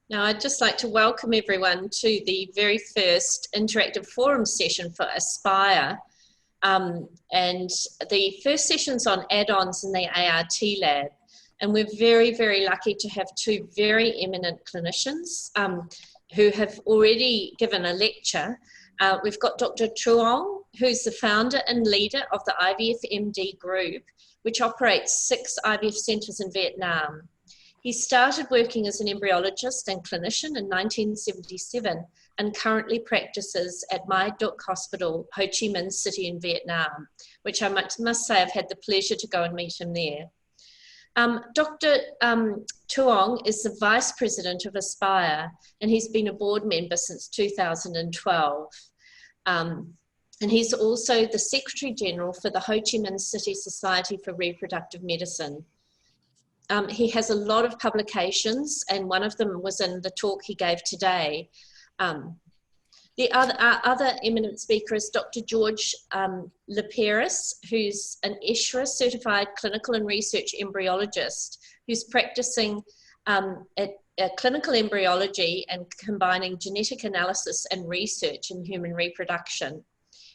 Now, I'd just like to welcome everyone to the very first interactive forum session for Aspire. And the first session's on add-ons in the ART lab. And we're very, very lucky to have two very eminent clinicians who have already given a lecture. We've got Dr. Tuong, who's the founder and leader of the IVFMD Group, which operates 6 IVF centres in Vietnam. He started working as an embryologist and clinician in 1977 and currently practices at Manh Tuong Hospital, Ho Chi Minh City in Vietnam, which I must say I've had the pleasure to go and meet him there. Dr. Tuong is the Vice President of Aspire, and he's been a board member since 2012. And he's also the Secretary General for the Ho Chi Minh City Society for Reproductive Medicine. He has a lot of publications, and one of them was in the talk he gave today. The other eminent speaker is Dr. George Liperis, who's an ESHRE certified clinical and research embryologist who's practicing clinical embryology and combining genetic analysis and research in human reproduction.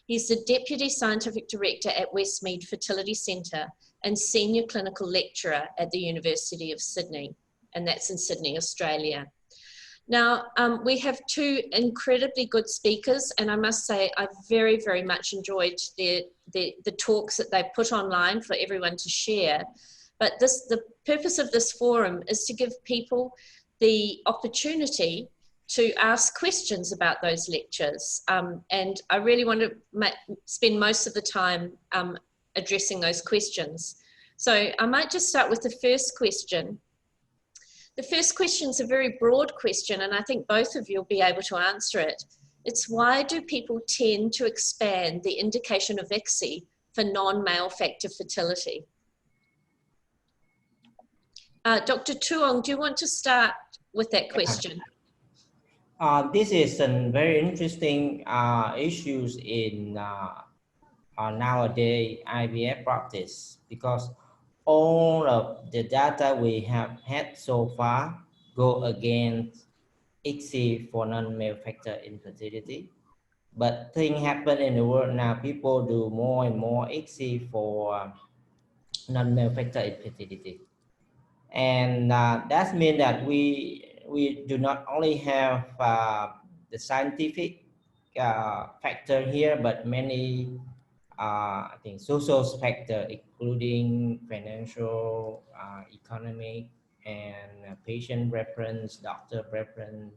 He's the Deputy Scientific Director at Westmead Fertility Centre and Senior Clinical Lecturer at the University of Sydney, and that's in Sydney, Australia. Now, we have two incredibly good speakers, and I must say I've very, very much enjoyed the talks that they put online for everyone to share. But the purpose of this forum is to give people the opportunity to ask questions about those lectures. And I really want to spend most of the time addressing those questions. So I might just start with the first question. The first question is a very broad question, and I think both of you will be able to answer it. It's why do people tend to expand the indication of Vexi for non-male factor fertility? Dr. Tuong, do you want to start with that question? This is a very interesting issues in nowadays IVF practice, because all of the data we have had so far go against ICSI for non-male factor infertility. But things happen in the world now, people do more and more ICSI for non-male factor infertility. And that means that we do not only have the scientific factor here, but many I think social factor, including financial, economic, and patient preference, doctor preference.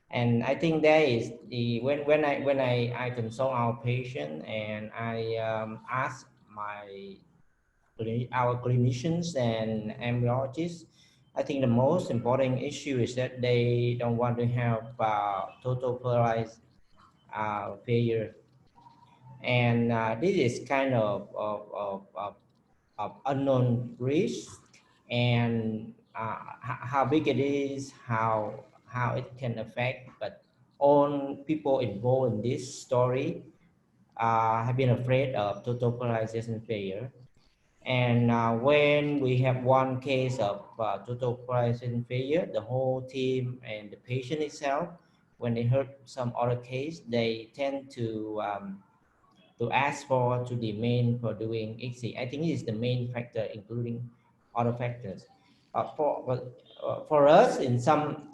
And I think that is the when I consult our patient and I ask our clinicians and embryologists, I think the most important issue is that they don't want to have total fertilized failure. And this is kind of unknown risk, and how big it is, how it can affect. But all people involved in this story have been afraid of total fertilization failure. And when we have one case of total fertilization failure, the whole team and the patient itself, when they heard some other case, they tend to ask to the main for doing ICSI. I think it is the main factor, including other factors. For us, in some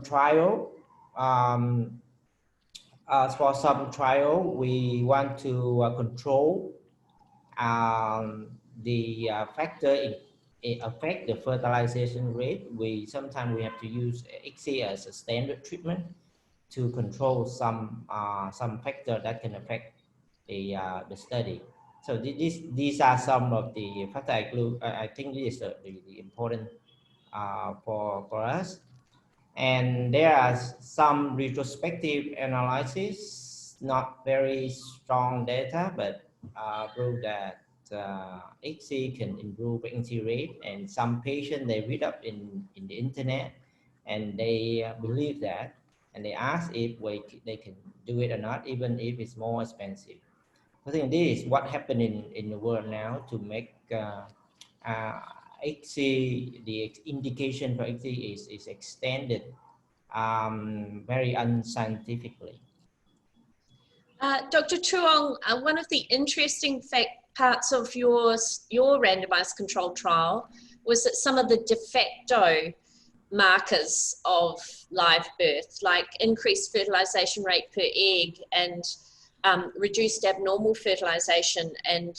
trial, for some trial, we want to control the factor affect the fertilization rate. Sometimes we have to use ICSI as a standard treatment to control some factor that can affect the study. So these are some of the factors. I think this is the important for us. And there are some retrospective analysis, not very strong data, but prove that ICSI can improve pregnancy rate. And some patients, they read up in the internet and they believe that, and they ask if they can do it or not, even if it's more expensive. I think this is what happened in the world now to make ICSI, the indication for ICSI is extended very unscientifically. Dr. Tuong, one of the interesting parts of your randomized controlled trial was that some of the de facto markers of live birth, like increased fertilization rate per egg and reduced abnormal fertilization and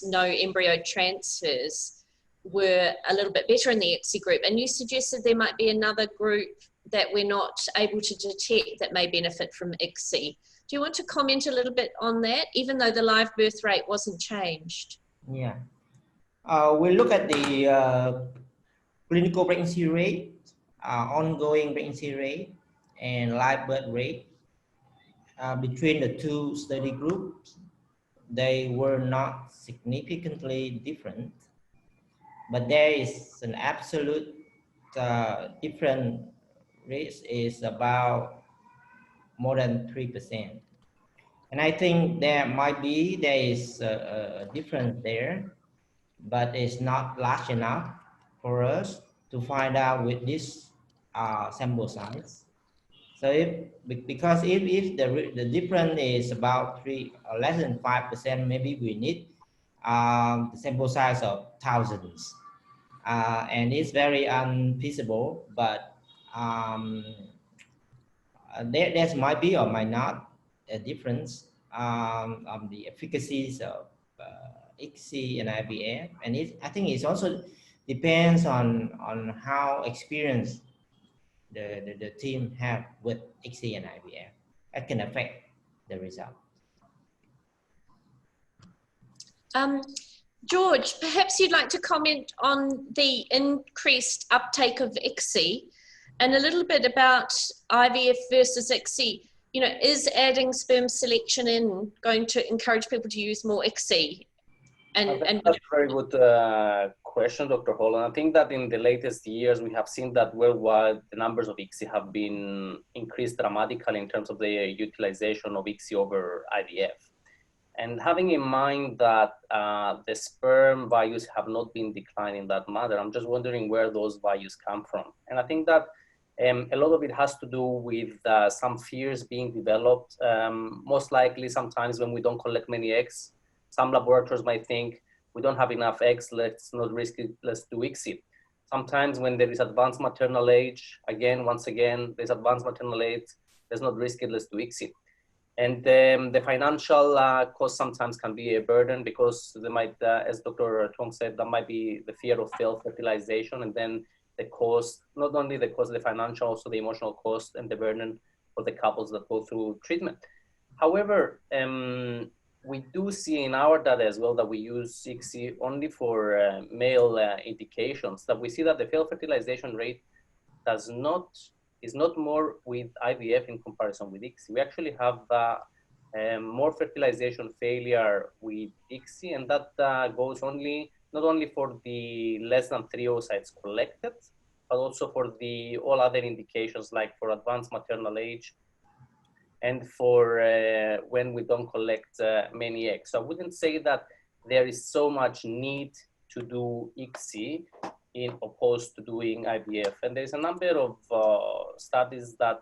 no embryo transfers, were a little bit better in the ICSI group. And you suggested there might be another group that we're not able to detect that may benefit from ICSI. Do you want to comment a little bit on that, even though the live birth rate wasn't changed? Yeah. We look at the clinical pregnancy rate, ongoing pregnancy rate, and live birth rate. Between the two study groups, they were not significantly different, but there is an absolute different rate is about more than 3%. And I think there is a difference there, but it's not large enough for us to find out with this sample size. So because if the difference is about 3 or less than 5%, maybe we need the sample size of thousands, and it's very unfeasible. But there might be or might not a difference on the efficacies of ICSI and IVF, and I think it also depends on how experienced the team have with ICSI and IVF. That can affect the result. George, perhaps you'd like to comment on the increased uptake of ICSI and a little bit about IVF versus ICSI. You know, is adding sperm selection in going to encourage people to use more ICSI? That's a very good question, Dr. Holland. I think that in the latest years, we have seen that worldwide, the numbers of ICSI have been increased dramatically in terms of the utilization of ICSI over IVF. And having in mind that the sperm values have not been declining that matter, I'm just wondering where those values come from. And I think that a lot of it has to do with some fears being developed. Most likely, sometimes when we don't collect many eggs, some laboratories might think we don't have enough eggs, let's not risk it, let's do ICSI. Sometimes when there is advanced maternal age, once again, there's advanced maternal age, let's not risk it, let's do ICSI. And the financial cost sometimes can be a burden because they might, as Dr. Tuong said, that might be the fear of failed fertilization, and then the cost, not only the cost of the financial, also the emotional cost and the burden for the couples that go through treatment. However, we do see in our data as well that we use ICSI only for male indications, that we see that the failed fertilization rate is not more with IVF in comparison with ICSI. We actually have more fertilization failure with ICSI, and that goes not only for the less than 3 oocytes collected, but also for all other indications, like for advanced maternal age and for when we don't collect many eggs. So I wouldn't say that there is so much need to do ICSI in opposed to doing IVF. And there's a number of studies that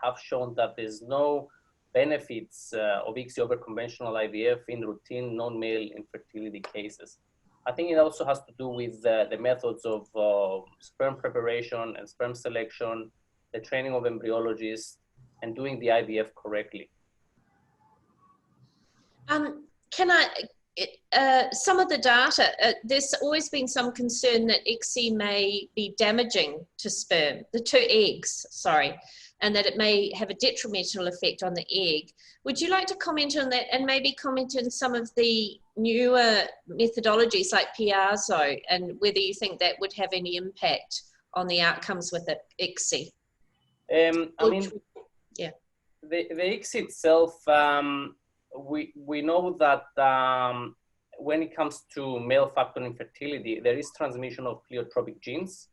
have shown that there's no benefits of ICSI over conventional IVF in routine non-male infertility cases. I think it also has to do with the methods of sperm preparation and sperm selection, the training of embryologists, and doing the IVF correctly. Some of the data, there's always been some concern that ICSI may be damaging to sperm, the two eggs, sorry, and that it may have a detrimental effect on the egg. Would you like to comment on that and maybe comment on some of the newer methodologies like Piazzo and whether you think that would have any impact on the outcomes with the ICSI? Yeah. The ICSI itself, we know that when it comes to male factor infertility, there is transmission of pleiotropic genes,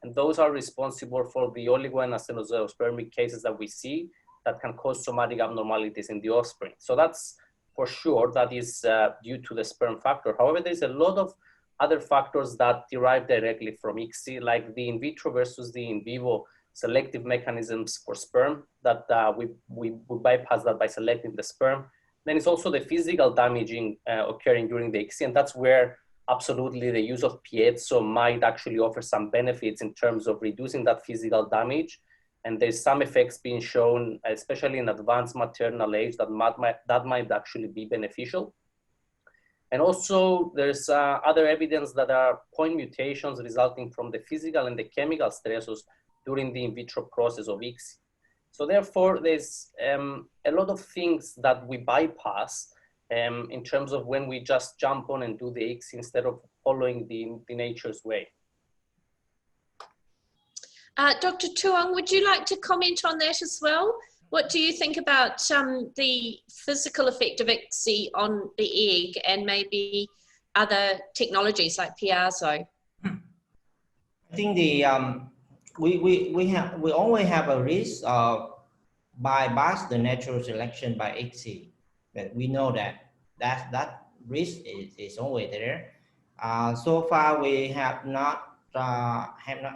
and those are responsible for the oligo and acidozoospermic cases that we see that can cause somatic abnormalities in the offspring. So that's for sure, that is due to the sperm factor. However, there's a lot of other factors that derive directly from ICSI, like the in vitro versus the in vivo selective mechanisms for sperm, that we bypass that by selecting the sperm. Then it's also the physical damaging occurring during the ICSI, and that's where absolutely the use of piezo might actually offer some benefits in terms of reducing that physical damage. And there's some effects being shown, especially in advanced maternal age, that might actually be beneficial. And also there's other evidence that are point mutations resulting from the physical and the chemical stressors during the in vitro process of ICSI. So therefore, there's a lot of things that we bypass in terms of when we just jump on and do the ICSI instead of following the nature's way. Dr. Tuong, would you like to comment on that as well? What do you think about the physical effect of ICSI on the egg and maybe other technologies like piezo? I think the we always have a risk of bypass the natural selection by ICSI. But we know that risk is always there. So far, we have not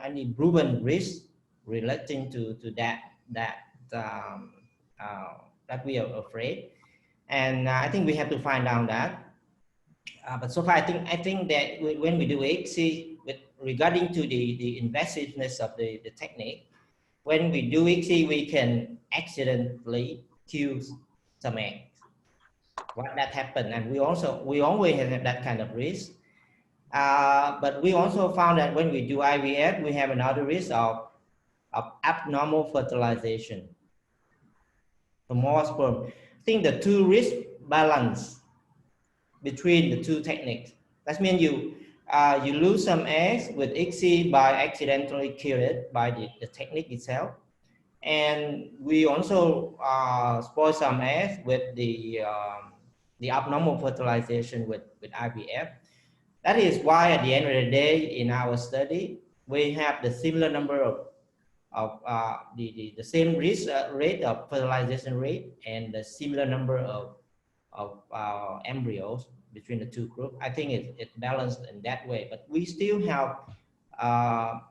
any proven risk relating to that we are afraid, and I think we have to find out that. But so far, I think that when we do ICSI, regarding to the invasiveness of the technique, when we do ICSI, we can accidentally kill some eggs. What that happened, and we always have that kind of risk. But we also found that when we do IVF, we have another risk of abnormal fertilization. For more sperm, I think the two risk balance between the two techniques. That means you lose some eggs with ICSI by accidentally kill it by the technique itself, and we also spoil some eggs with the abnormal fertilization with IVF. That is why at the end of the day, in our study, we have the similar number of the same risk rate of fertilization rate and the similar number of embryos between the two groups. I think it's balanced in that way, but we still have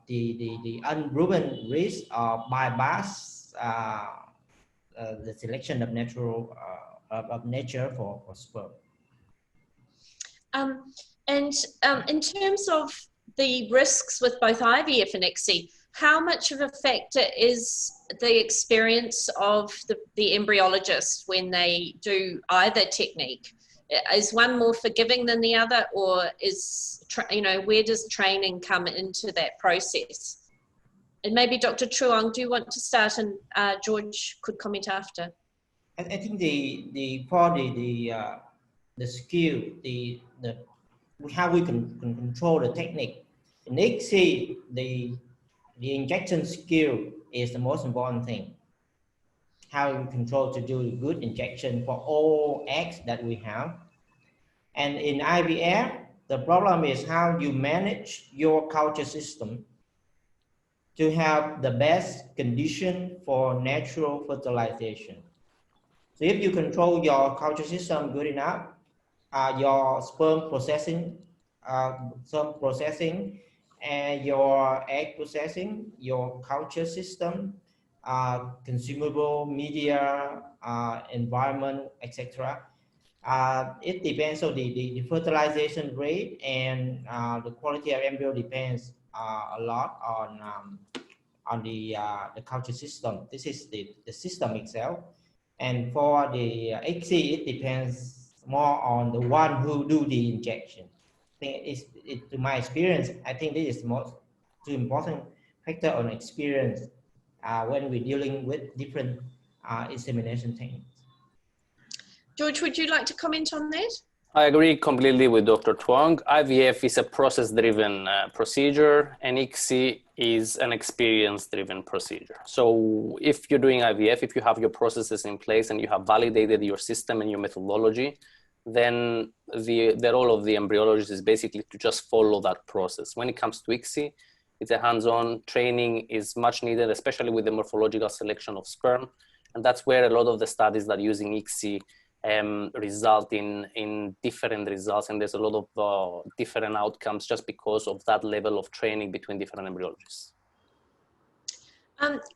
the unproven risk of bypass the selection of natural of nature for sperm. And in terms of the risks with both IVF and ICSI, how much of a factor is the experience of the embryologist when they do either technique? Is one more forgiving than the other, or is, where does training come into that process? And maybe Dr. Tuong, do you want to start, and George could comment after? I think the skill, how we can control the technique. In ICSI, the injection skill is the most important thing. How you control to do good injection for all eggs that we have. And in IVF, the problem is how you manage your culture system to have the best condition for natural fertilization. So if you control your culture system good enough, your sperm processing, and your egg processing, your culture system, consumable media, environment, etc. It depends on the fertilization rate, and the quality of embryo depends a lot on the culture system. This is the system itself. And for the ICSI, it depends more on the one who do the injection. I think to my experience, I think this is the most important factor on experience when we're dealing with different insemination techniques. George, would you like to comment on that? I agree completely with Dr. Tuong. IVF is a process-driven procedure, and ICSI is an experience-driven procedure. So if you're doing IVF, if you have your processes in place and you have validated your system and your methodology, then the role of the embryologist is basically to just follow that process. When it comes to ICSI, it's a hands-on. Training is much needed, especially with the morphological selection of sperm. And that's where a lot of the studies that are using ICSI result in different results, and there's a lot of different outcomes just because of that level of training between different embryologists.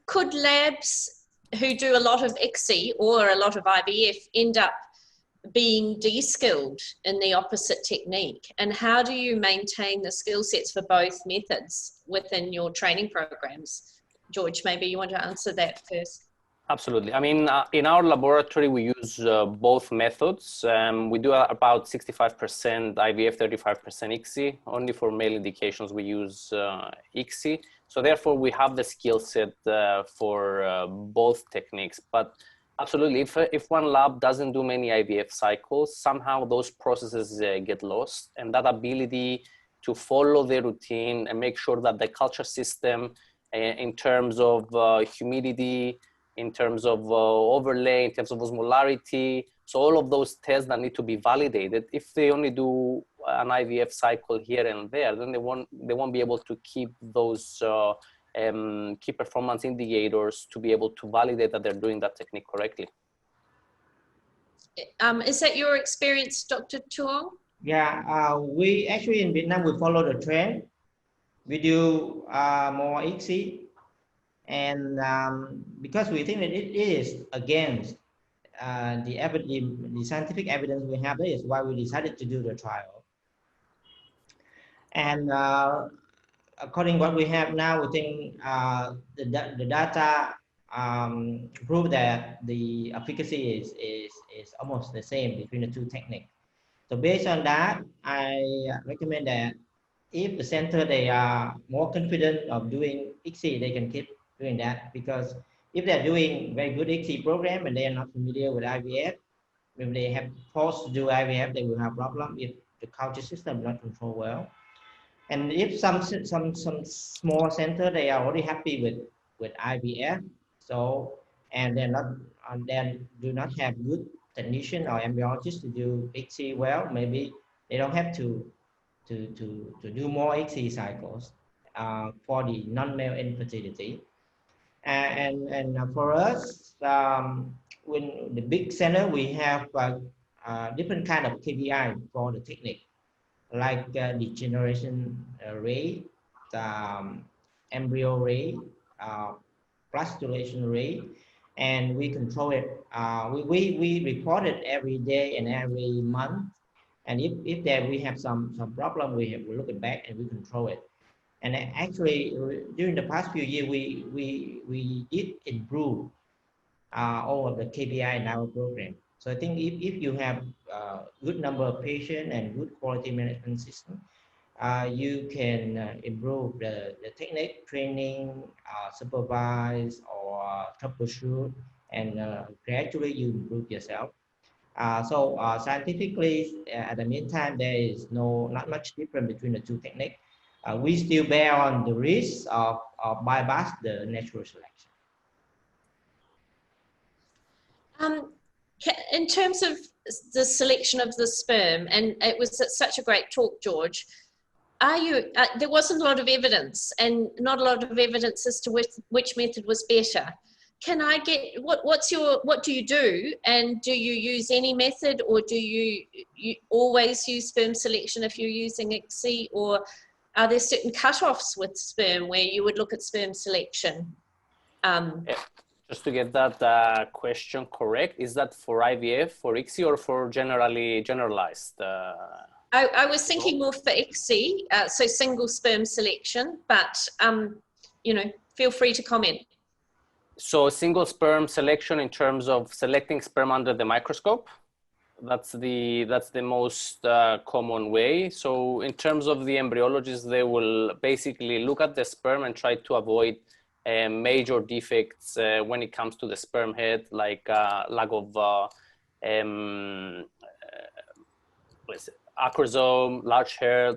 Could labs who do a lot of ICSI or a lot of IVF end up being de-skilled in the opposite technique? And how do you maintain the skill sets for both methods within your training programs? George, maybe you want to answer that first. Absolutely. I mean, in our laboratory, we use both methods. We do about 65% IVF, 35% ICSI. Only for male indications, we use ICSI. So therefore, we have the skill set for both techniques. But absolutely, if one lab doesn't do many IVF cycles, somehow those processes get lost. And that ability to follow the routine and make sure that the culture system, in terms of humidity, in terms of overlay, in terms of osmolarity. So all of those tests that need to be validated, if they only do an IVF cycle here and there, then they won't be able to keep those key performance indicators to be able to validate that they're doing that technique correctly. Is that your experience, Dr. Tuong? Yeah, we actually in Vietnam, we follow the trend. We do more ICSI. And because we think that it is against the scientific evidence we have, that is why we decided to do the trial. And according to what we have now, we think the data prove that the efficacy is almost the same between the two techniques. So based on that, I recommend that if the center, they are more confident of doing ICSI, they can keep doing that, because if they're doing very good ICSI program and they are not familiar with IVF, if they have forced to do IVF, they will have problem if the culture system is not controlled well. And if some small center, they are already happy with IVF, so and they're not then do not have good technician or embryologist to do ICSI well, maybe they don't have to do more ICSI cycles for the non-male infertility. And for us, when the big center, we have different kind of KPI for the technique, like degeneration rate, embryo rate, plastulation rate, and we control it. We report it every day and every month. And if there we have some problem, we look it back and we control it. And actually, during the past few years, we did improve all of the KPI in our program. So I think if you have a good number of patients and good quality management system, you can improve the technique, training, supervise, or troubleshoot, and gradually you improve yourself. So scientifically, at the meantime, there is not much difference between the two techniques. We still bear on the risk of bypass the natural selection. In terms of the selection of the sperm, and it was such a great talk, George, there wasn't a lot of evidence, and not a lot of evidence as to which method was better. Can I get, what do you do? And do you use any method, or do you always use sperm selection if you're using ICSI, or are there certain cutoffs with sperm where you would look at sperm selection? Just to get that question correct, is that for IVF, for ICSI, or for generalized? I was thinking more for ICSI, so single sperm selection, but you know, feel free to comment. So single sperm selection in terms of selecting sperm under the microscope, that's the most common way. So in terms of the embryologists, they will basically look at the sperm and try to avoid major defects when it comes to the sperm head, like lack of acrosome, large hair,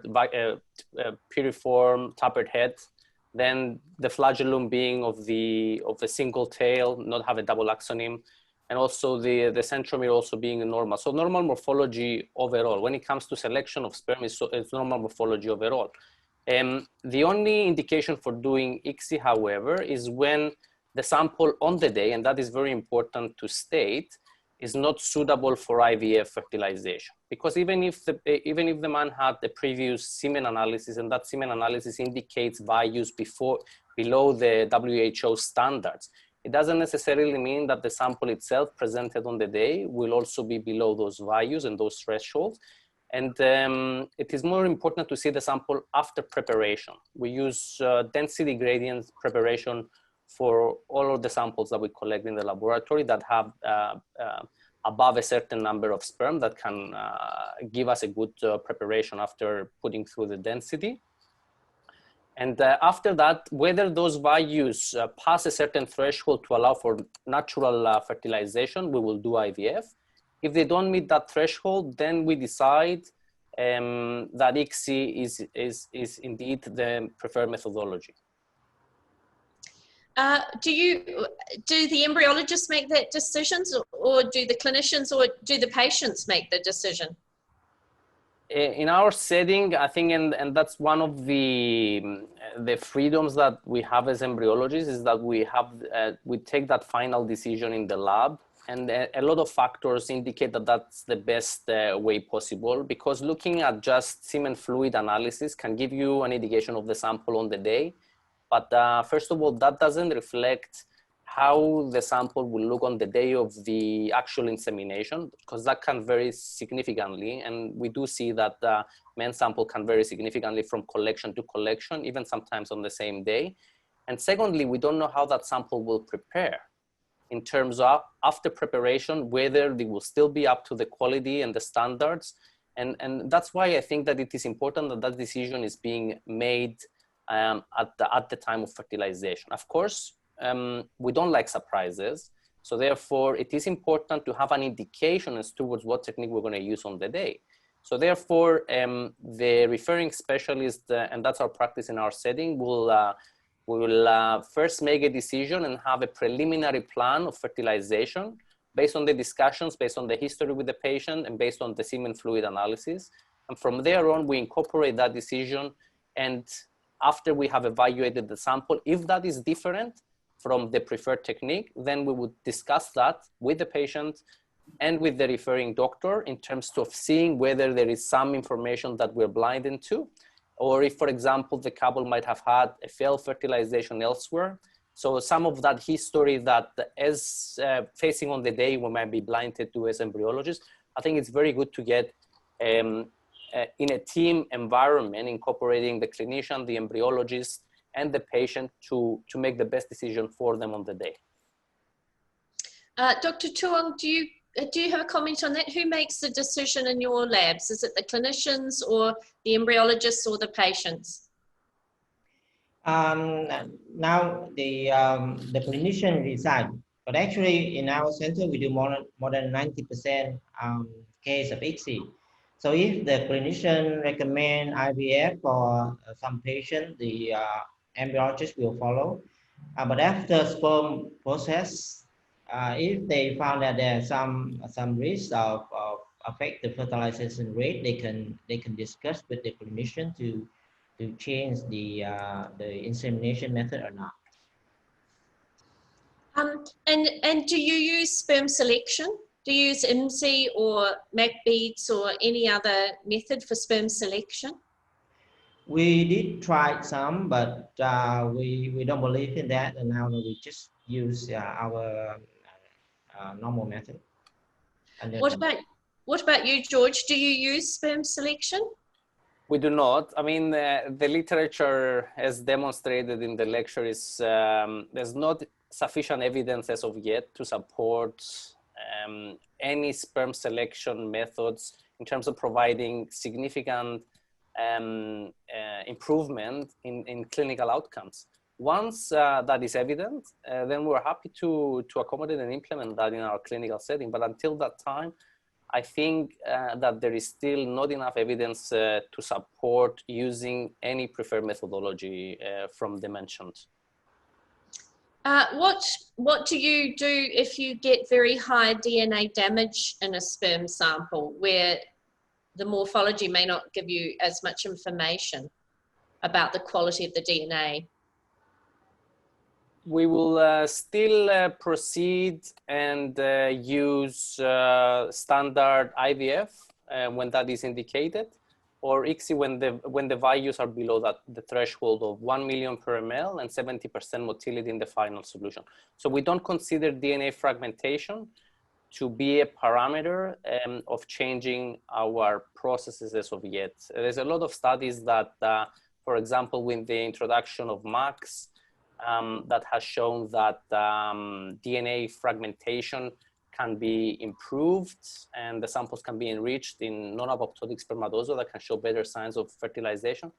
piriform, tapered head. Then the flagellum being of the single tail, not have a double axonym, and also the centromere also being normal. So normal morphology overall. When it comes to selection of sperm, it's normal morphology overall. The only indication for doing ICSI, however, is when the sample on the day, and that is very important to state, is not suitable for IVF fertilization, because even if the man had the previous semen analysis and that semen analysis indicates values below the WHO standards, it doesn't necessarily mean that the sample itself presented on the day will also be below those values and those thresholds. And it is more important to see the sample after preparation. We use density gradient preparation for all of the samples that we collect in the laboratory that have above a certain number of sperm that can give us a good preparation after putting through the density. And after that, whether those values pass a certain threshold to allow for natural fertilization, we will do IVF. If they don't meet that threshold, then we decide that ICSI is indeed the preferred methodology. Do the embryologists make that decisions, or do the clinicians, or do the patients make the decision? In our setting, I think, and that's one of the freedoms that we have as embryologists, is that we take that final decision in the lab, and a lot of factors indicate that that's the best way possible, because looking at just semen fluid analysis can give you an indication of the sample on the day. But first of all, that doesn't reflect how the sample will look on the day of the actual insemination, because that can vary significantly. And we do see that the men's sample can vary significantly from collection to collection, even sometimes on the same day. And secondly, we don't know how that sample will prepare in terms of after preparation, whether they will still be up to the quality and the standards. And that's why I think that it is important that that decision is being made at the time of fertilization. Of course, we don't like surprises. So therefore, it is important to have an indication as towards what technique we're going to use on the day. So therefore, the referring specialist, and that's our practice in our setting, will first make a decision and have a preliminary plan of fertilization based on the discussions, based on the history with the patient, and based on the semen fluid analysis. And from there on, we incorporate that decision. And after we have evaluated the sample, if that is different from the preferred technique, then we would discuss that with the patient and with the referring doctor in terms of seeing whether there is some information that we're blinded to, or if, for example, the couple might have had a failed fertilization elsewhere. So some of that history that as facing on the day we might be blinded to as embryologists, I think it's very good to get in a team environment, incorporating the clinician, the embryologist, and the patient to make the best decision for them on the day. Dr. Tuong, do you have a comment on that? Who makes the decision in your labs? Is it the clinicians or the embryologists or the patients? Now the clinician decide, but actually in our center we do more than 90% case of ICSI. So if the clinician recommend IVF for some patient, the embryologist will follow. But after sperm process, if they found that there's some risk of affect the fertilization rate, they can discuss with the clinician to change the insemination method or not. And do you use sperm selection? Do you use IMSI or MAC beads or any other method for sperm selection? We did try some, but we don't believe in that, and now we just use our normal method. And then, what about you, George? Do you use sperm selection? We do not. I mean, the literature, as demonstrated in the lecture, is there's not sufficient evidence as of yet to support any sperm selection methods in terms of providing significant improvement in clinical outcomes. Once that is evident, then we're happy to accommodate and implement that in our clinical setting. But until that time, I think that there is still not enough evidence to support using any preferred methodology from the mentioned. What do you do if you get very high DNA damage in a sperm sample where the morphology may not give you as much information about the quality of the DNA? We will still proceed and use standard IVF when that is indicated, or ICSI when the values are below the threshold of 1 million per ml and 70% motility in the final solution. So we don't consider DNA fragmentation to be a parameter of changing our processes as of yet. There's a lot of studies that, for example, with the introduction of MAX, that has shown that DNA fragmentation can be improved and the samples can be enriched in non-apoptotic spermatozoa that can show better signs of fertilization.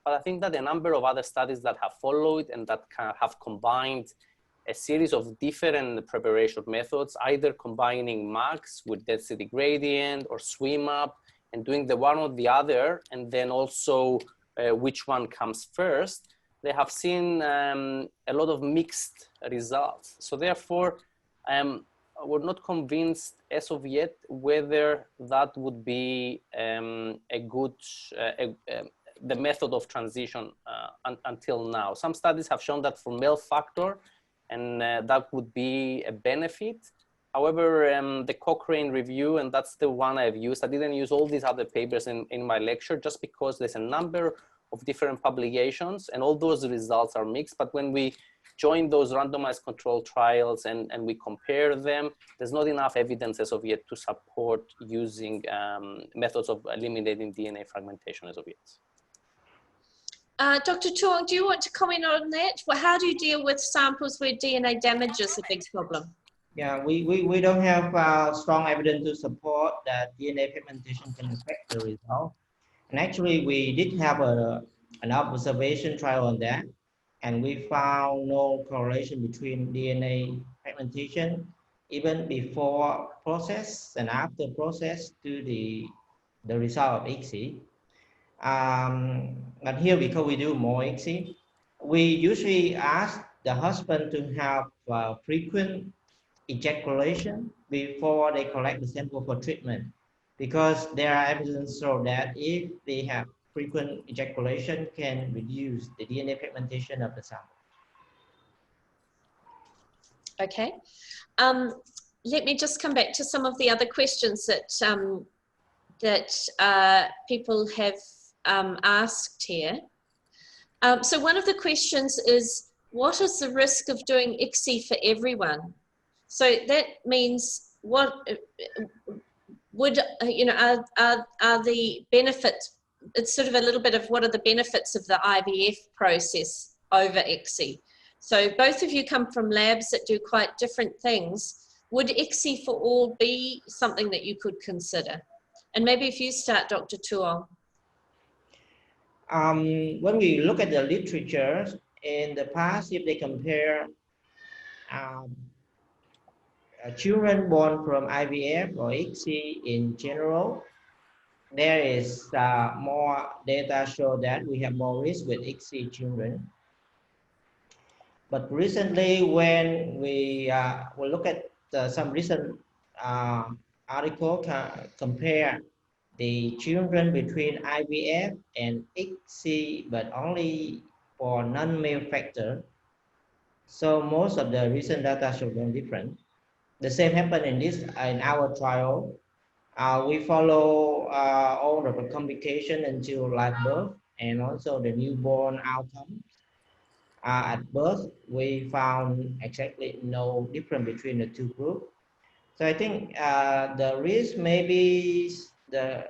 But I think that a number of other studies that have followed and that have combined a series of different preparation methods, either combining MAX with density gradient or swim up and doing the one or the other, and then also which one comes first, they have seen a lot of mixed results. So therefore, we're not convinced as of yet whether that would be a good, the method of transition until now. Some studies have shown that for male factor, and that would be a benefit. However, the Cochrane review, and that's the one I've used, I didn't use all these other papers in my lecture just because there's a number of different publications and all those results are mixed. But when we join those randomized control trials and we compare them, there's not enough evidence as of yet to support using methods of eliminating DNA fragmentation as of yet. Dr. Tuong, do you want to comment on that? Well, how do you deal with samples where DNA damage is a big problem? Yeah, we don't have strong evidence to support that DNA fragmentation can affect the result. And actually, we did have an observation trial on that, and we found no correlation between DNA fragmentation even before process and after process to the result of ICSI. But here, because we do more ICSI, we usually ask the husband to have frequent ejaculation before they collect the sample for treatment, because there are evidence so that if they have frequent ejaculation can reduce the DNA fragmentation of the sample. Okay. Let me just come back to some of the other questions that people have asked here. So one of the questions is, what is the risk of doing ICSI for everyone? So that means what would, you know, are the benefits, it's sort of a little bit of what are the benefits of the IVF process over ICSI. So both of you come from labs that do quite different things. Would ICSI for all be something that you could consider? And maybe if you start, Dr. Tuong. When we look at the literature in the past, if they compare children born from IVF or ICSI in general, there is more data show that we have more risk with ICSI children. But recently, when we will look at some recent article compare the children between IVF and ICSI, but only for non-male factor. So most of the recent data show them different. The same happened in our trial. We follow all of the complication until live birth and also the newborn outcome. At birth, we found exactly no difference between the two groups. So I think the risk maybe to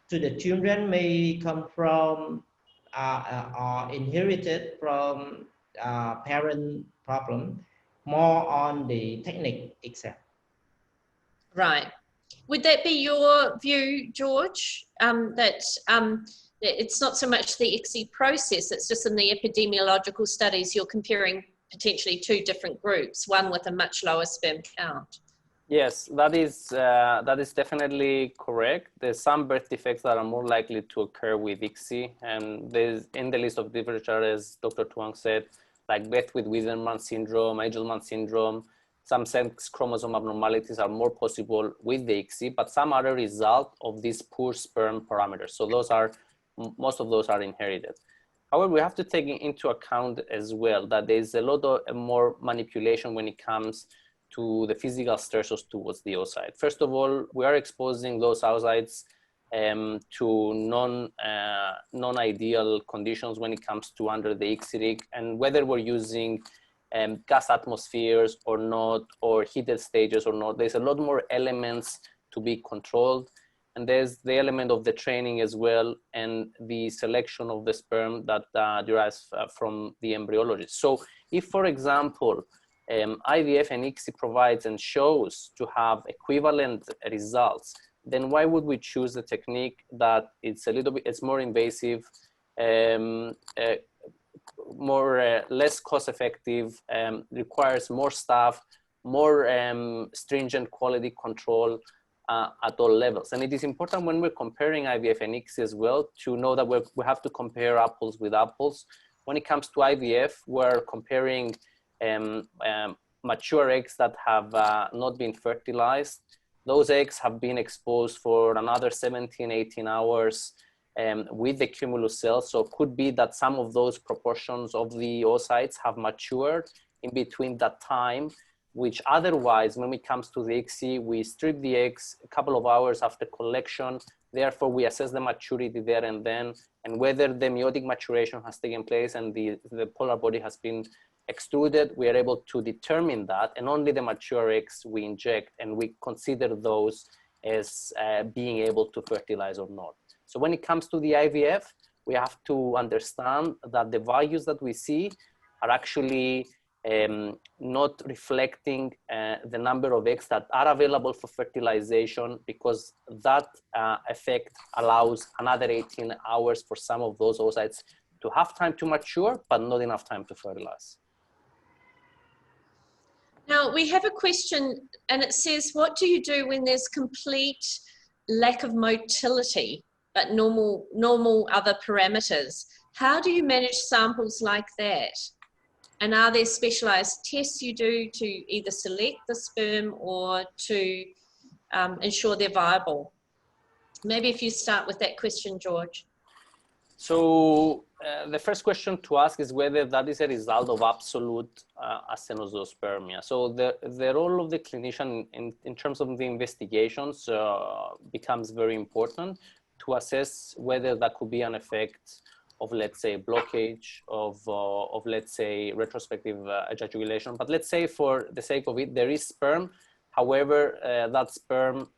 the children may come from or inherited from parent problem, more on the technique itself. Right. Would that be your view, George, that it's not so much the ICSI process, it's just in the epidemiological studies you're comparing potentially two different groups, one with a much lower sperm count? Yes, that is definitely correct. There's some birth defects that are more likely to occur with ICSI, and there's in the list of literature, as Dr. Tuong said, like Beth with Wiedemann syndrome, Angelman syndrome. Some sex chromosome abnormalities are more possible with the ICSI, but some are a result of these poor sperm parameters. So those are, most of those are inherited. However, we have to take into account as well that there's a lot of more manipulation when it comes to the physical stressors towards the oocyte. First of all, we are exposing those oocytes to non-ideal conditions when it comes to under the IVFMD, and whether we're using gas atmospheres or not, or heated stages or not, there's a lot more elements to be controlled. And there's the element of the training as well, and the selection of the sperm that derives from the embryologist. So if, for example, IVF and ICSI provides and shows to have equivalent results, then why would we choose a technique that it's a little bit, it's more invasive, less cost effective, requires more staff, more stringent quality control at all levels. And it is important when we're comparing IVF and ICSI as well to know that we have to compare apples with apples. When it comes to IVF, we're comparing mature eggs that have not been fertilized. Those eggs have been exposed for another 17, 18 hours with the cumulus cells. So it could be that some of those proportions of the oocytes have matured in between that time, which otherwise, when it comes to the ICSI, we strip the eggs a couple of hours after collection. Therefore, we assess the maturity there and then, and whether the meiotic maturation has taken place and the polar body has been extruded, we are able to determine that, and only the mature eggs we inject, and we consider those as being able to fertilize or not. So when it comes to the IVF, we have to understand that the values that we see are actually not reflecting the number of eggs that are available for fertilization, because that effect allows another 18 hours for some of those oocytes to have time to mature, but not enough time to fertilize. Now we have a question, and it says, what do you do when there's complete lack of motility, but normal other parameters? How do you manage samples like that? And are there specialized tests you do to either select the sperm or to ensure they're viable? Maybe if you start with that question, George. So the first question to ask is whether that is a result of absolute acenozoospermia. So the role of the clinician in terms of the investigations becomes very important to assess whether that could be an effect of, let's say, blockage, of let's say, retrospective ejaculation. But let's say, for the sake of it, there is sperm. However, that sperm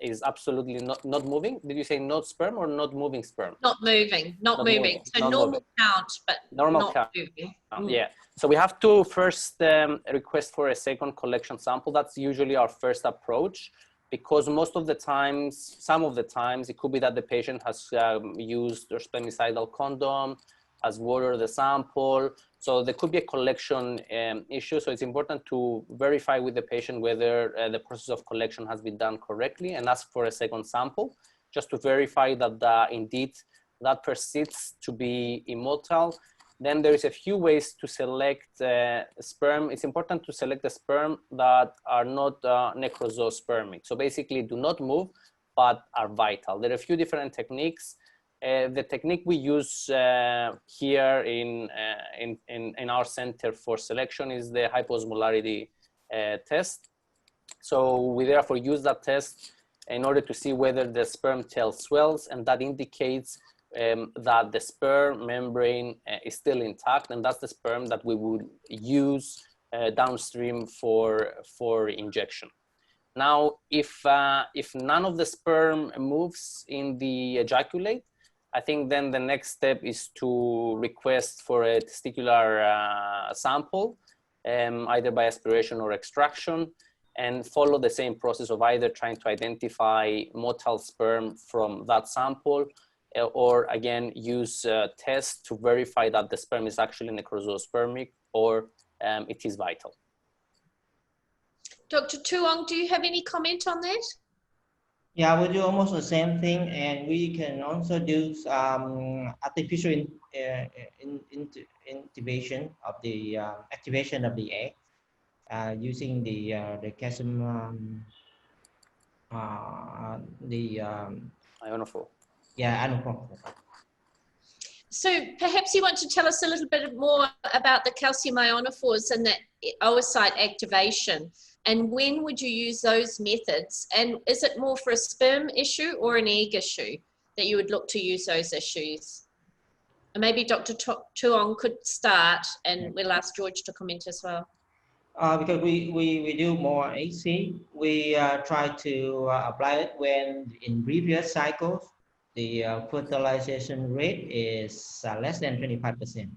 is absolutely not moving. Did you say not sperm or not moving sperm? Not moving, not moving. So not normal moving. Count, but normal not count. Moving. Yeah. So we have to first request for a second collection sample. That's usually our first approach, because most of the times, some of the times, it could be that the patient has used their spermicidal condom, has watered the sample. So there could be a collection issue. So it's important to verify with the patient whether the process of collection has been done correctly, and ask for a second sample, just to verify that indeed that persists to be immotile. Then there is a few ways to select sperm. It's important to select the sperm that are not necrozoospermic. So basically do not move, but are vital. There are a few different techniques. The technique we use here in our center for selection is the hyposmolarity test. So we therefore use that test in order to see whether the sperm tail swells, and that indicates that the sperm membrane is still intact, and that's the sperm that we would use downstream for injection. Now, if none of the sperm moves in the ejaculate, I think then the next step is to request for a testicular sample, either by aspiration or extraction, and follow the same process of either trying to identify motile sperm from that sample, or again, use tests to verify that the sperm is actually necrozoospermic or it is vital. Dr. Tuong, do you have any comment on that? Yeah, we do almost the same thing, and we can also do artificial intubation of the activation of the egg using the calcium Ionophore. Yeah, ionophore. So perhaps you want to tell us a little bit more about the calcium ionophores and that oocyte activation, and when would you use those methods? And is it more for a sperm issue or an egg issue that you would look to use those issues? And maybe Dr. Tuong could start, and we'll ask George to comment as well. Because we do more AC, we try to apply it when in previous cycles, the fertilization rate is less than 25%.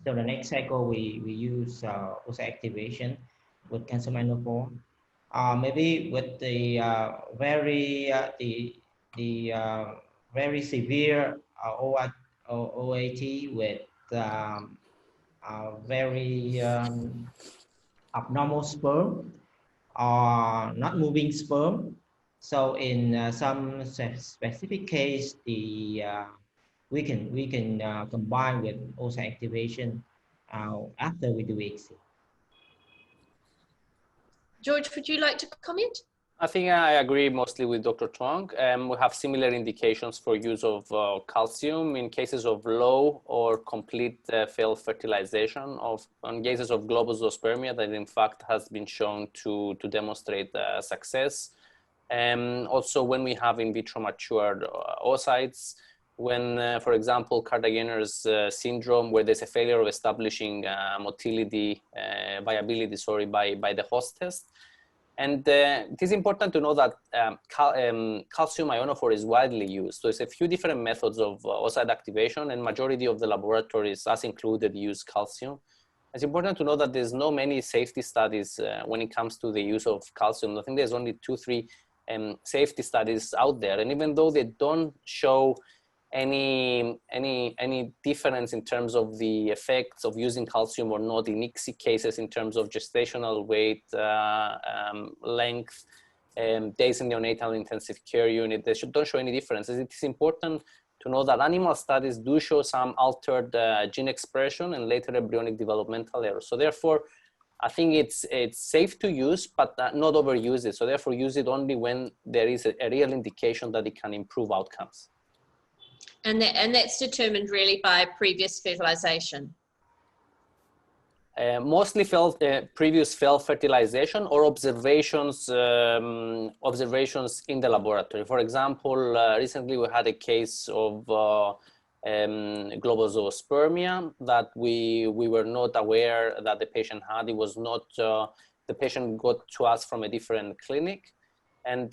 So the next cycle, we use also activation with calcium ionophore. Maybe with the very severe OAT with very abnormal sperm or not moving sperm. So in some specific case, the we can combine with also activation after we do ICSI. George, would you like to comment? I think I agree mostly with Dr. Tuong. We have similar indications for use of calcium in cases of low or complete failed fertilization on cases of globosospermia that in fact has been shown to demonstrate success. Also when we have in vitro matured oocytes, when, for example, Cartagener's syndrome, where there's a failure of establishing motility, viability, sorry, by the host test. And it is important to know that calcium ionophore is widely used. So there's a few different methods of oocyte activation, and majority of the laboratories, us included, use calcium. It's important to know that there's no many safety studies when it comes to the use of calcium. I think there's only 2-3 safety studies out there. And even though they don't show any difference in terms of the effects of using calcium or not in ICSI cases in terms of gestational weight, length, days in neonatal intensive care unit, they don't show any differences. It is important to know that animal studies do show some altered gene expression and later embryonic developmental errors. So therefore, I think it's safe to use, but not overuse it. So therefore, use it only when there is a real indication that it can improve outcomes. And that's determined really by previous fertilization? Mostly previous failed fertilization or observations in the laboratory. For example, recently we had a case of globosospermia that we were not aware that the patient had. It was not, the patient got to us from a different clinic. And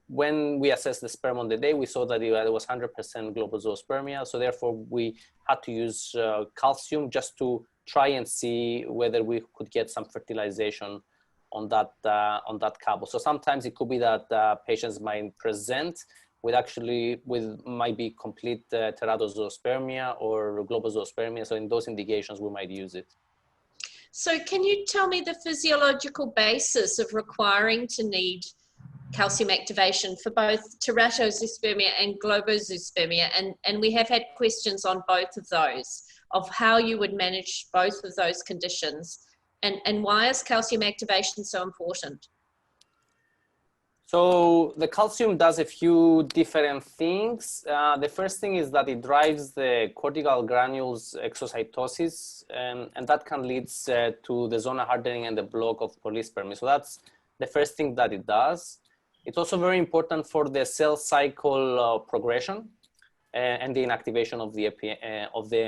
when we assessed the sperm on the day, we saw that it was 100% globosospermia. So therefore, we had to use calcium just to try and see whether we could get some fertilization on that couple. So sometimes it could be that patients might present with might be complete teratospermia or globosospermia. So in those indications, we might use it. So can you tell me the physiological basis of requiring to need calcium activation for both teratospermia and globosospermia? And we have had questions on both of those, of how you would manage both of those conditions, and why is calcium activation so important? So the calcium does a few different things. The first thing is that it drives the cortical granules exocytosis, and that can lead to the zona hardening and the block of polyspermy. So that's the first thing that it does. It's also very important for the cell cycle progression and the inactivation of the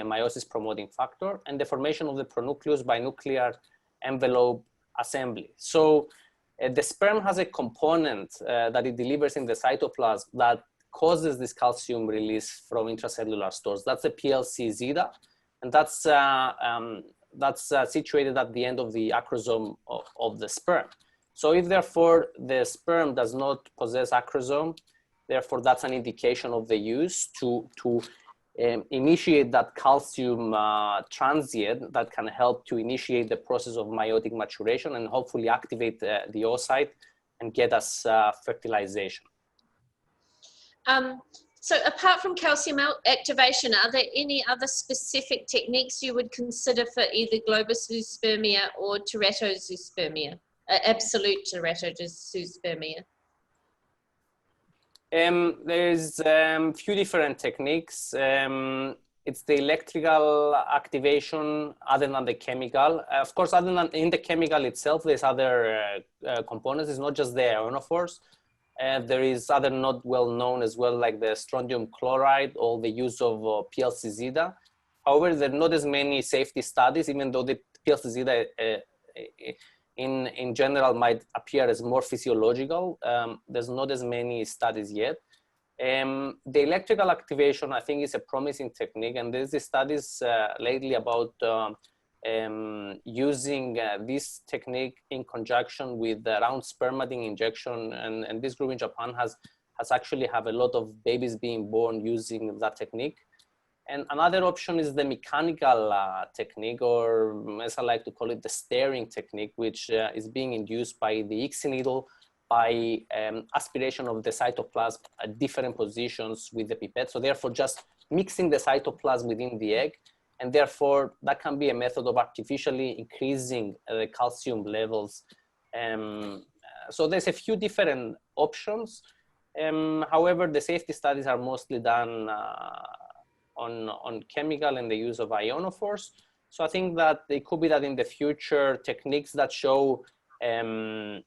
meiosis promoting factor and the formation of the pronucleus binuclear envelope assembly. So the sperm has a component that it delivers in the cytoplasm that causes this calcium release from intracellular stores. That's the PLC zeta, and that's situated at the end of the acrosome of the sperm. So if therefore the sperm does not possess acrosome, therefore that's an indication of the use to initiate that calcium transient that can help to initiate the process of meiotic maturation and hopefully activate the oocyte and get us fertilization. So apart from calcium activation, are there any other specific techniques you would consider for either globosospermia or teratospermia, absolute teratospermia? There's few different techniques. It's the electrical activation other than the chemical. Of course, other than in the chemical itself, there's other components. It's not just the ionophores. There is other not well known as well, like the strontium chloride or the use of PLC-zeta. However, there are not as many safety studies, even though the PLC-zeta in general might appear as more physiological. There's not as many studies yet. The electrical activation, I think, is a promising technique, and there's studies lately about using this technique in conjunction with round spermatine injection, and this group in Japan has actually have a lot of babies being born using that technique. And another option is the mechanical technique, or as I like to call it, the steering technique, which is being induced by the ICSI needle by aspiration of the cytoplasm at different positions with the pipette. So therefore just mixing the cytoplasm within the egg, and therefore that can be a method of artificially increasing the calcium levels. So there's a few different options. However, the safety studies are mostly done on chemical and the use of ionophores. So I think that it could be that in the future, techniques that show a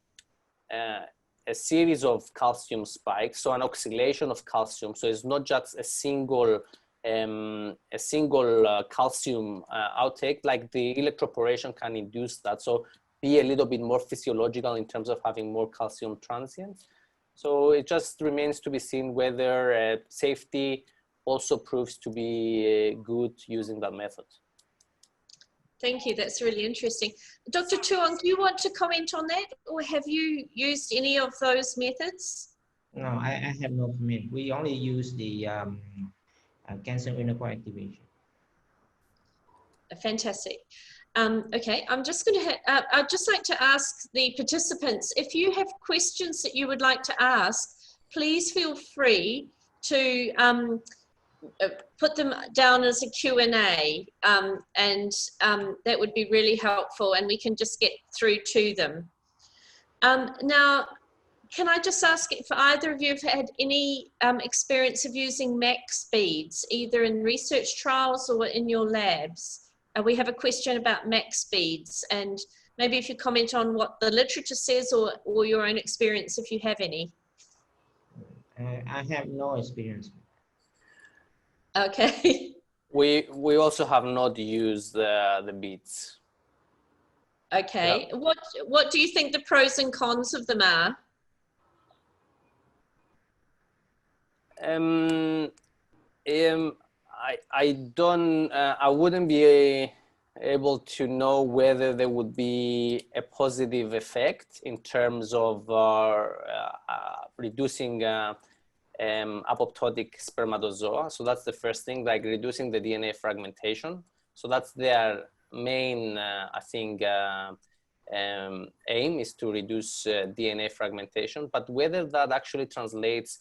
series of calcium spikes, so an oscillation of calcium. So it's not just a single calcium outtake, like the electroporation can induce that. So be a little bit more physiological in terms of having more calcium transients. So it just remains to be seen whether safety also proves to be good using that method. Thank you, that's really interesting. Dr. Tuong, do you want to comment on that, or have you used any of those methods? No, I have no comment. We only use the cancer immunocore activation. Fantastic. Okay, I'm just going to, I'd just like to ask the participants, if you have questions that you would like to ask, please feel free to put them down as a Q&A, and that would be really helpful, and we can just get through to them. Now, can I just ask if either of you have had any experience of using max speeds, either in research trials or in your labs? We have a question about max speeds, and maybe if you comment on what the literature says, or your own experience if you have any. I have no experience. Okay. We also have not used the beads. Okay. Yeah. What do you think the pros and cons of them are? I wouldn't be able to know whether there would be a positive effect in terms of reducing apoptotic spermatozoa. So that's the first thing, like reducing the DNA fragmentation. So that's their main, I think, aim is to reduce DNA fragmentation. But whether that actually translates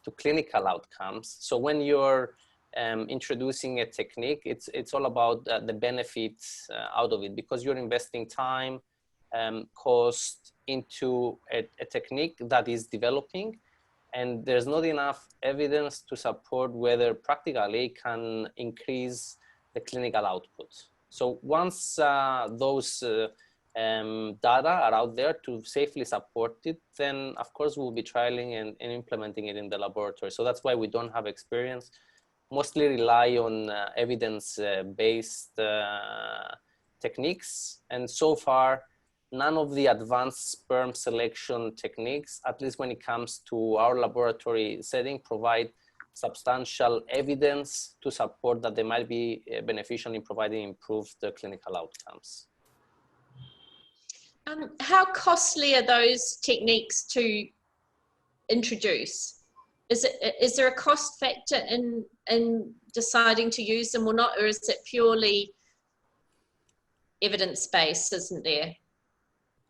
to clinical outcomes. So when you're introducing a technique, it's all about the benefits out of it, because you're investing time, cost into a technique that is developing, and there's not enough evidence to support whether practically it can increase the clinical output. So once those data are out there to safely support it, then of course we'll be trialing and implementing it in the laboratory. So that's why we don't have experience, mostly rely on evidence-based techniques. And so far, none of the advanced sperm selection techniques, at least when it comes to our laboratory setting, provide substantial evidence to support that they might be beneficial in providing improved clinical outcomes. How costly are those techniques to introduce? Is there a cost factor in deciding to use them or not, or is it purely evidence-based, isn't there?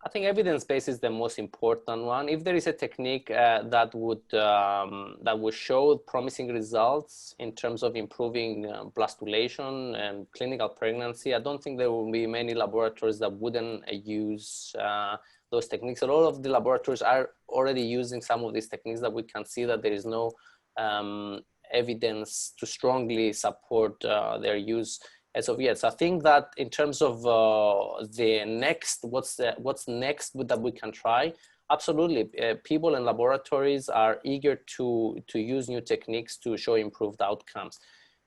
I think evidence-based is the most important one. If there is a technique that would show promising results in terms of improving blastulation and clinical pregnancy, I don't think there will be many laboratories that wouldn't use those techniques. A lot of the laboratories are already using some of these techniques that we can see that there is no evidence to strongly support their use as of yet. So I think that in terms of the next, what's next that we can try, absolutely. People in laboratories are eager to use new techniques to show improved outcomes.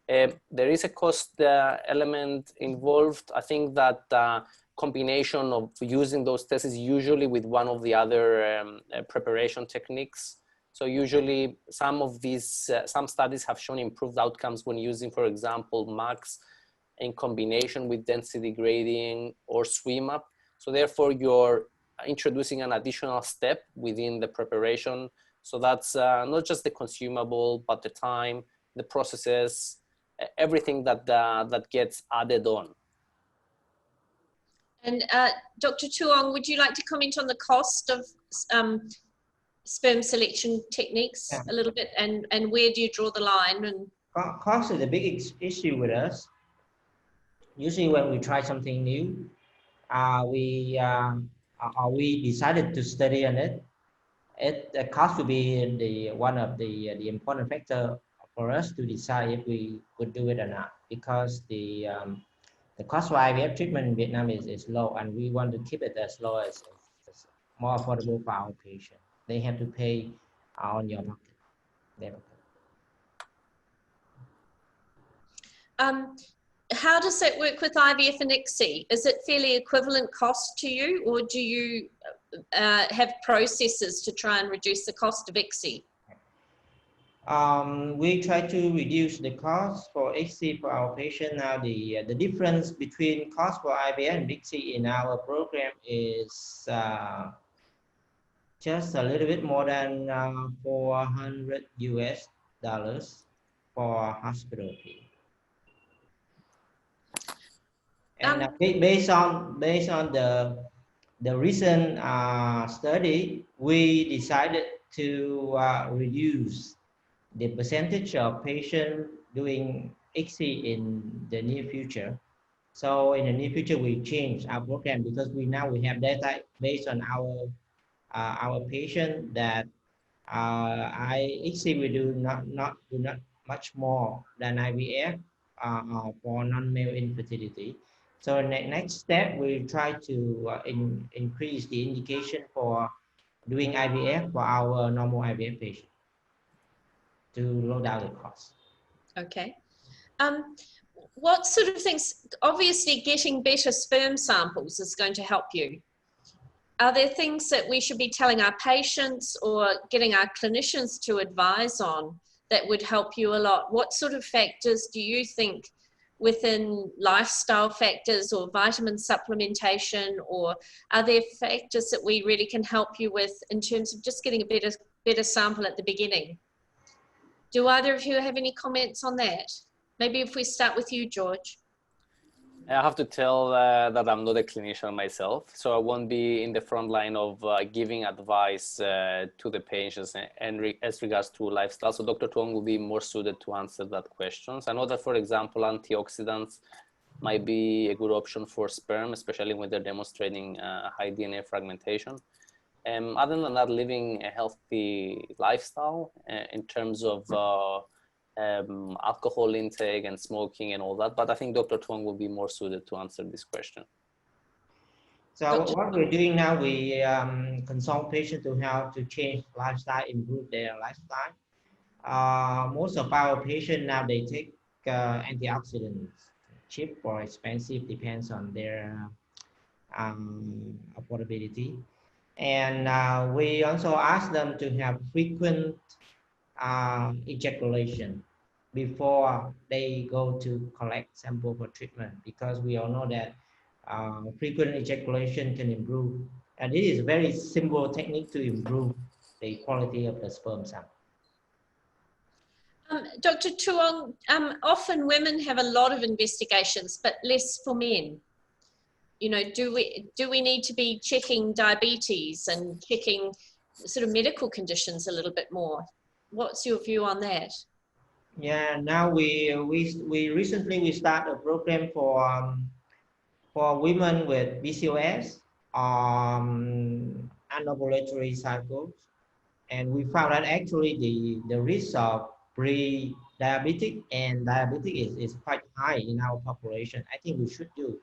There is a cost element involved. I think that combination of using those tests is usually with one of the other preparation techniques. So usually some of these, some studies have shown improved outcomes when using, for example, MAX in combination with density grading or swim up. So therefore you're introducing an additional step within the preparation. So that's not just the consumable, but the time, the processes, everything that that gets added on. And Dr. Tuong, would you like to comment on the cost of sperm selection techniques a little bit, and where do you draw the line? And cost is a big issue with us. Usually when we try something new, we decided to study on it. The cost will be one of the important factor for us to decide if we could do it or not, because the cost for IVF treatment in Vietnam is low, and we want to keep it as low as more affordable for our patient. They have to pay on your pocket. How does that work with IVF and ICSI? Is it fairly equivalent cost to you, or do you have processes to try and reduce the cost of ICSI? We try to reduce the cost for ICSI for our patient. Now the difference between cost for IVF and ICSI in our program is just a little bit more than $400 for hospital fee. And based on the recent study, we decided to reduce the percentage of patients doing ICSI in the near future. So in the near future, we change our program because we have data based on our patient that ICSI we do not much more than IVF for non-male infertility. So next step, we try to increase the indication for doing IVF for our normal IVF patient to lower down the cost. Okay. What sort of things, obviously getting better sperm samples is going to help you. Are there things that we should be telling our patients or getting our clinicians to advise on that would help you a lot? What sort of factors do you think within lifestyle factors or vitamin supplementation, or are there factors that we really can help you with in terms of just getting a better sample at the beginning? Do either of you have any comments on that? Maybe if we start with you, George. I have to tell that I'm not a clinician myself, so I won't be in the front line of giving advice to the patients and as regards to lifestyle. So Dr. Tuong will be more suited to answer that question. I know that, for example, antioxidants might be a good option for sperm, especially when they're demonstrating high DNA fragmentation. Other than that, living a healthy lifestyle in terms of alcohol intake and smoking and all that, but I think Dr. Tuong will be more suited to answer this question. So what we're doing now, we consult patients to help to change lifestyle, improve their lifestyle. Most of our patients now, they take antioxidants, cheap or expensive, depends on their affordability. And we also ask them to have frequent ejaculation before they go to collect sample for treatment, because we all know that frequent ejaculation can improve, and it is a very simple technique to improve the quality of the sperm sample. Dr. Tuong, often women have a lot of investigations, but less for men. You know, do we need to be checking diabetes and checking sort of medical conditions a little bit more? What's your view on that? Yeah, now we recently start a program for women with PCOS anovulatory cycles, and we found that actually the risk of pre-diabetic and diabetic is quite high in our population. I think we should do.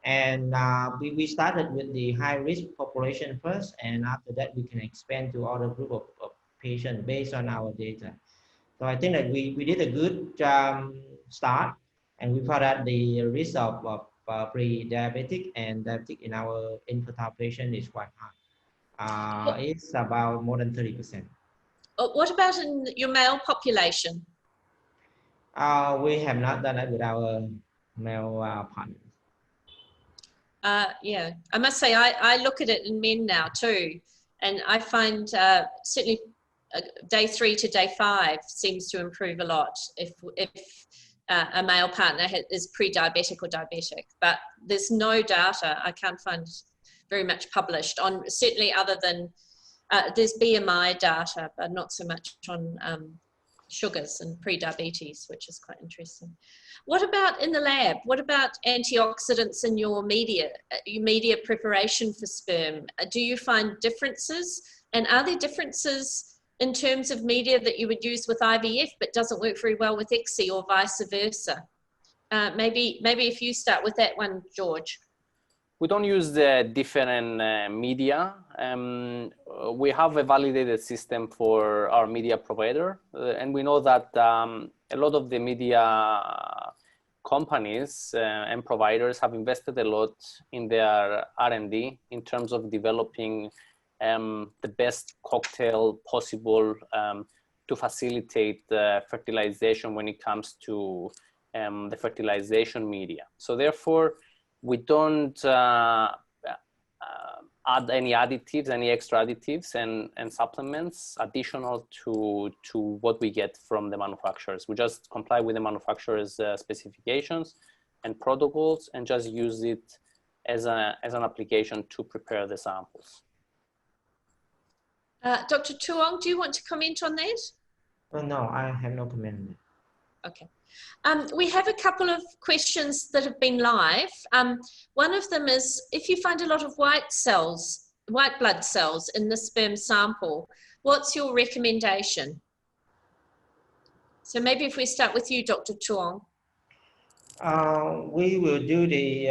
And we started with the high risk population first, and after that we can expand to other group of patients based on our data. So I think that we did a good start, and we found out the risk of pre-diabetic and diabetic in our infertile patient is quite high. It's about more than 30%. What about in your male population? We have not done that with our male partners. Yeah, I must say I look at it in men now too, and I find certainly day 3 to day 5 seems to improve a lot if a male partner is pre-diabetic or diabetic. But there's no data, I can't find very much published on, certainly other than there's BMI data, but not so much on sugars and pre-diabetes, which is quite interesting. What about in the lab? What about antioxidants in your media preparation for sperm? Do you find differences? And are there differences in terms of media that you would use with IVF but doesn't work very well with ICSI or vice versa? Maybe if you start with that one, George. We don't use the different media. We have a validated system for our media provider, and we know that a lot of the media companies and providers have invested a lot in their R&D in terms of developing the best cocktail possible to facilitate fertilization when it comes to the fertilization media. So therefore, we don't add any additives, any extra additives and supplements additional to what we get from the manufacturers. We just comply with the manufacturer's specifications and protocols and just use it as an application to prepare the samples. Dr. Tuong, do you want to comment on that? No, I have no comment on that. Okay. We have a couple of questions that have been live. One of them is, if you find a lot of white blood cells in the sperm sample, what's your recommendation? So maybe if we start with you, Dr. Tuong. We will do the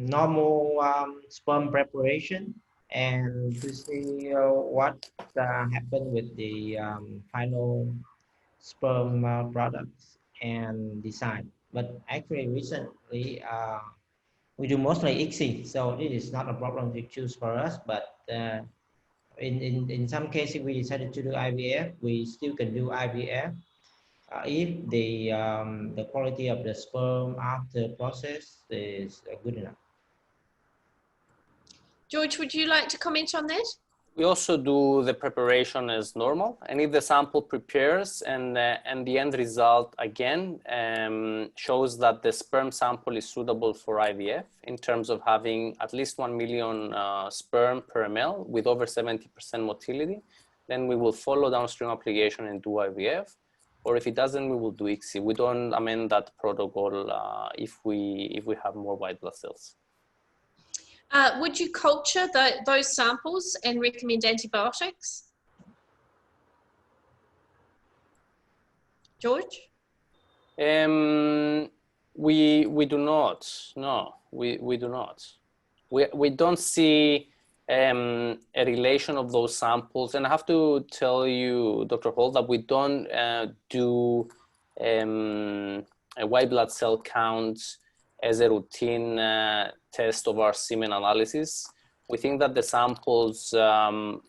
normal sperm preparation and to see what happened with the final sperm products and decide. But actually recently we do mostly ICSI, so it is not a problem to choose for us. But in some cases we decided to do IVF, we still can do IVF if the quality of the sperm after process is good enough. George, would you like to comment on that? We also do the preparation as normal, and if the sample prepares and the end result again shows that the sperm sample is suitable for IVF in terms of having at least 1 million sperm per ml with over 70% motility, then we will follow downstream application and do IVF. Or if it doesn't, we will do ICSI. We don't amend that protocol if we have more white blood cells. Would you culture those samples and recommend antibiotics? George? We do not. No, we do not. We don't see a relation of those samples. And I have to tell you, Dr. Hall, that we don't do a white blood cell count as a routine test of our semen analysis. We think that the samples,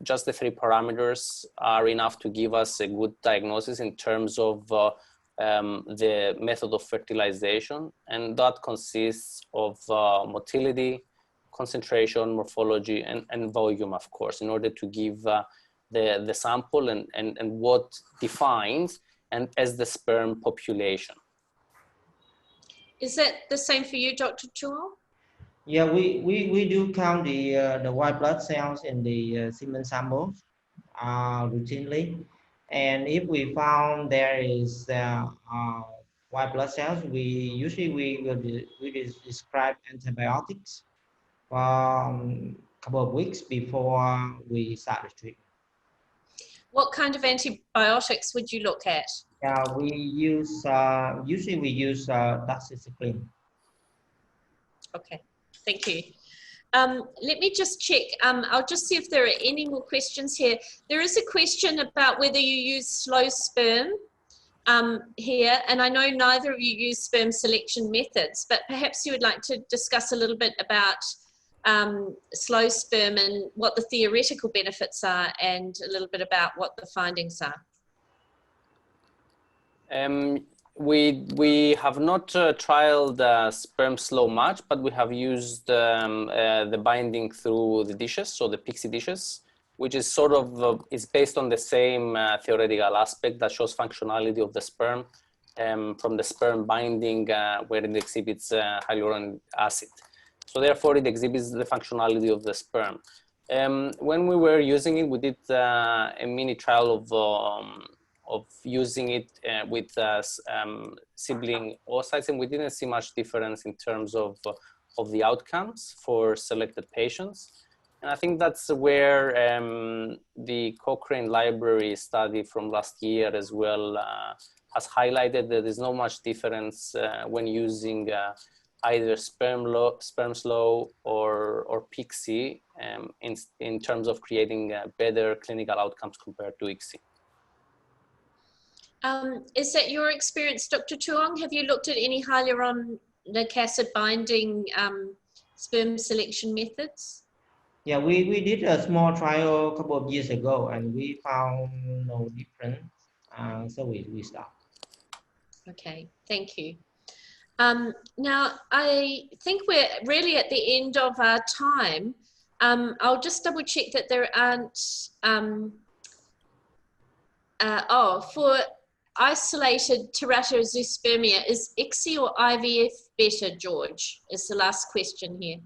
just the 3 parameters are enough to give us a good diagnosis in terms of the method of fertilization. And that consists of motility, concentration, morphology, and volume, of course, in order to give the sample and what defines and as the sperm population. Is that the same for you, Dr. Tuong? Yeah, we do count the white blood cells in the semen samples routinely, and if we found there is white blood cells, we usually will describe antibiotics couple of weeks before we start the treatment. What kind of antibiotics would you look at? Yeah, we use usually we use doxycycline. Okay, thank you. Let me just check. I'll just see if there are any more questions here. There is a question about whether you use slow sperm here, and I know neither of you use sperm selection methods, but perhaps you would like to discuss a little bit about slow sperm and what the theoretical benefits are, and a little bit about what the findings are. We have not trialed sperm slow much, but we have used the binding through the dishes, so the Pixie dishes, which is sort of is based on the same theoretical aspect that shows functionality of the sperm from the sperm binding where it exhibits hyaluronic acid. So therefore, it exhibits the functionality of the sperm. When we were using it, we did a mini trial of using it with sibling oocytes, and we didn't see much difference in terms of the outcomes for selected patients. And I think that's where the Cochrane Library study from last year as well has highlighted that there's not much difference when using either sperm slow or Pixie in terms of creating better clinical outcomes compared to ICSI. Is that your experience, Dr. Tuong? Have you looked at any hyaluronic acid binding sperm selection methods? Yeah, we did a small trial a couple of years ago, and we found no difference, so we stopped. Okay, thank you. Now, I think we're really at the end of our time. I'll just double check that there aren't, for isolated teratozospermia, is ICSI or IVF better, George? Is the last question here.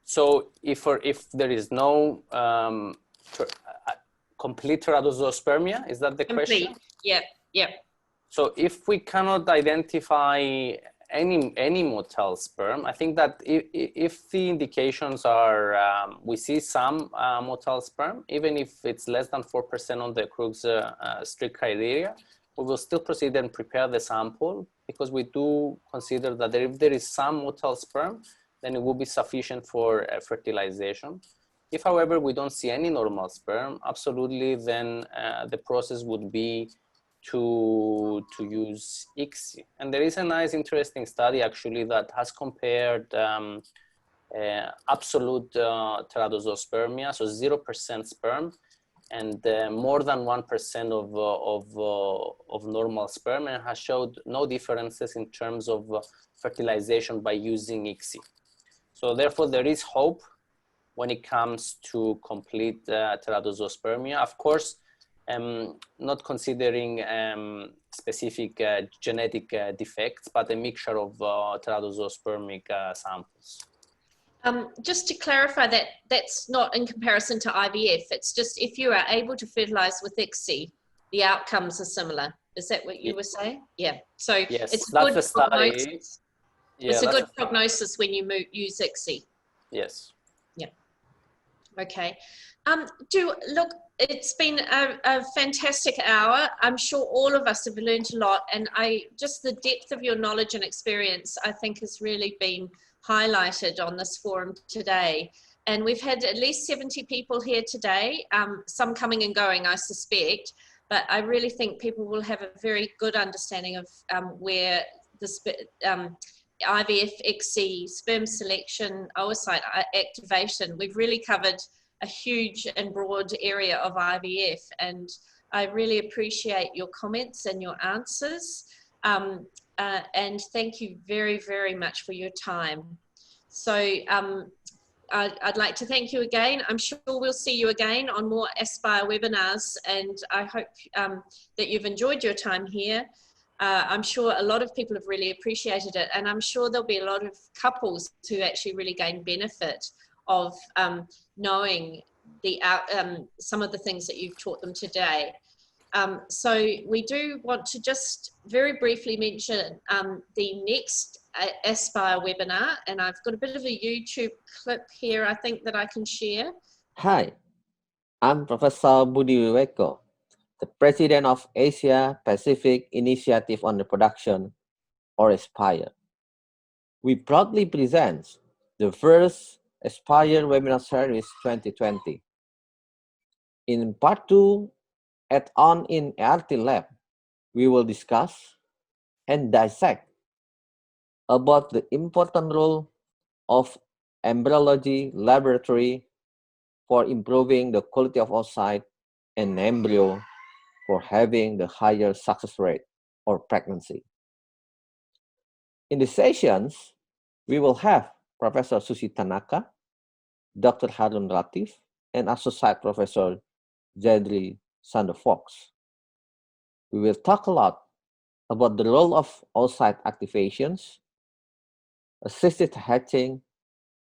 So if there is no complete teratozospermia, is that the question? Yep, yep. So if we cannot identify any motile sperm, I think that if the indications are, we see some motile sperm, even if it's less than 4% on the Krug's strict criteria, we will still proceed and prepare the sample, because we do consider that if there is some motile sperm, then it will be sufficient for fertilization. If, however, we don't see any normal sperm, absolutely, then the process would be to use ICSI. And there is a nice, interesting study actually that has compared absolute teratozospermia, so 0% sperm, and more than 1% of normal sperm, and has showed no differences in terms of fertilization by using ICSI. So therefore, there is hope when it comes to complete teratozospermia. Of course, not considering specific genetic defects, but a mixture of teratozospermic samples. Just to clarify that, that's not in comparison to IVF. It's just if you are able to fertilize with ICSI, the outcomes are similar. Is that what you were saying? Yeah. So yes, it's that's good the study. prognosis. Yeah, it's a good prognosis when you use ICSI. Yes. Yeah. Okay. Look, it's been a fantastic hour. I'm sure all of us have learned a lot, and just the depth of your knowledge and experience, I think, has really been highlighted on this forum today. And we've had at least 70 people here today, some coming and going, I suspect, but I really think people will have a very good understanding of where the IVF, ICSI, sperm selection, oocyte activation. We've really covered a huge and broad area of IVF, and I really appreciate your comments and your answers. And thank you very, very much for your time. So I'd like to thank you again. I'm sure we'll see you again on more Aspire webinars, and I hope that you've enjoyed your time here. I'm sure a lot of people have really appreciated it, and I'm sure there'll be a lot of couples who actually really gain benefit of knowing some of the things that you've taught them today. So we do want to just very briefly mention the next Aspire webinar, and I've got a bit of a YouTube clip here I think that I can share. Hi, I'm Professor Budi Wiweko, the President of Asia Pacific Initiative on Reproduction, or ESHRE. We proudly present the first ESHRE webinar series 2020. In part 2, Add-on in ART lab, we will discuss and dissect about the important role of embryology laboratory for improving the quality of oocyte and embryo for having the higher success rate or pregnancy. In the sessions, we will have Professor Sushi Tanaka, Dr. Harun Latif, and Associate Professor Jedri Sander-Fox. We will talk a lot about the role of oocyte activations, assisted hatching,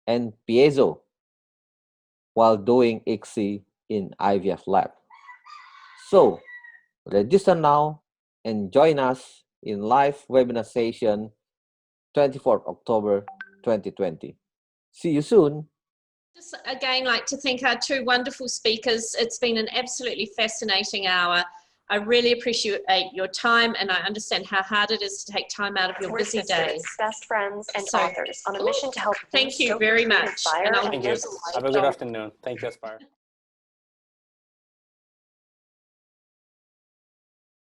and piezo while doing ICSI in IVF lab. So, register now and join us in live webinar session 24th October 2020. See you soon. Just again like to thank our two wonderful speakers. It's been an absolutely fascinating hour. I really appreciate your time, and I understand how hard it is to take time out of your busy days. Best friends and authors on a mission to help. Thank you very much. Thank you. Have a good afternoon. Thank you, Aspire.